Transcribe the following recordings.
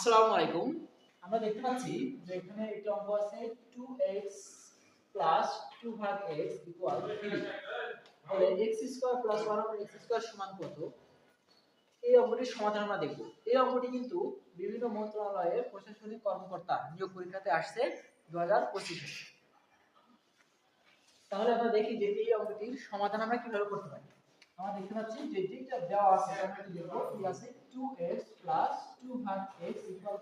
আসসালামু আলাইকুম। আমরা দেখতে পাচ্ছি যে এখানে একটা অঙ্ক আছে 2x 2 ভাগ x 3। তাহলে x² + 1/x² সমান কত? এই অঙ্কটির সমাধান আমরা দেখব। এই অঙ্কটি কিন্তু বিভিন্ন মন্ত্রণালয়ের প্রশাসনিক কর্মকর্তা নিয়োগ পরীক্ষাতে আসছে 2025 এ। তাহলে আমরা দেখি যে এই অঙ্কটির সমাধান আমরা কিভাবে করতে পারি। আমরা দেখতে পাচ্ছি যে যেটা দেওয়া আছে আমরা কি লিখব? কি আছে 2x 2 ভাগ x 3।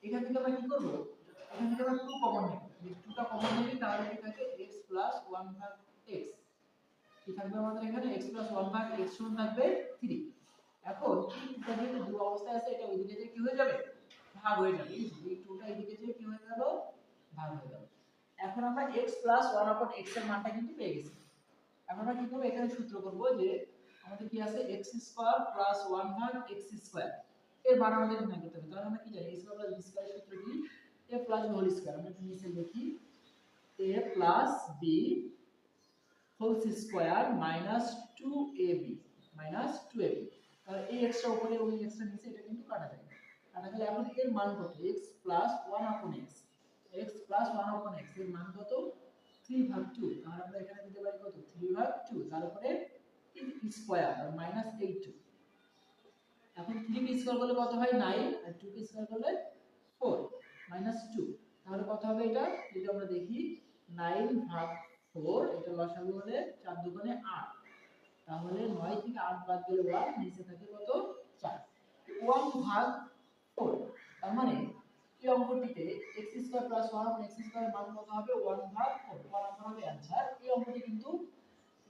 এখান থেকে আমরা কি করব? এখান থেকে আমরা 2 কমন নেব। যদি 2 টা কমন নেই তাহলে কি থাকে x 1 ভাগ x। কি থাকবে আমাদের এখানে x 1 ভাগ x সমান থাকবে 3। এখন এটা যেহেতু দুই অবস্থায় আছে এটা ওইদিকে যে কি হয়ে যাবে? ভাগ হয়ে যাবে। এই 2 টা এদিকে যে কি হয়ে গেল? ভাগ হয়ে গেল। এখন আমরা x 1/x এর মানটা কিন্তু পেয়ে গেছি। এখন আমরা কি করব? এখানে সূত্র করব যে আমাদের কি আছে x² + 1 ভাগ x²। এর মান আমাদের নির্ণয় করতে হবে। তাহলে আমরা কি জানি a² + b² এর সূত্র কি? a + b whole square. আমরা নিচে লিখি a + b whole square minus 2ab minus 2ab। তাহলে এই x টা উপরে এবং x টা নিচে এটা কিন্তু কাটা যায়। কাটা গেলে এখন এর মান কত? x + 1/x। x + 1/x এর মান কত? 3/2। তাহলে আমরা এখানে দিতে পারি কত? 3/2 তার উপরে স্কয়ার আর মাইনাস 8। এখন 3 কে স্কয়ার করলে কত হয়? 9 আর 2 কে স্কয়ার করলে 4 মাইনাস 2। তাহলে কত হবে এটা? যদি আমরা দেখি 9/4 এটা লসাগু হলে 4 দুগুণে 8। তাহলে 9 থেকে 8 বাদ গেলে 1 নিচে থাকে কত? 4। 1/4। তার মানে এই অঙ্কটিতে x² + 1/x² এর মান কত হবে? 1/4। 1 হবে অ্যানসার। এই অঙ্কটি কিন্তু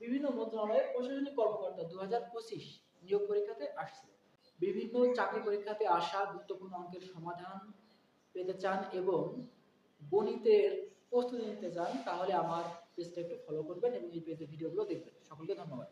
বিভিন্ন মন্ত্রণালয়ের প্রশাসনিক কর্মকর্তা 2025 নিয়োগ পরীক্ষাতে আসছে। বিভিন্ন চাকরি পরীক্ষাতে আসা গুরুত্বপূর্ণ অঙ্কের সমাধান পেতে চান এবং গণিতের প্রস্তুতি নিতে চান তাহলে আমার পেজটা একটু ফলো করবেন এবং এই পেজের ভিডিওগুলো দেখবেন। সকলকে ধন্যবাদ।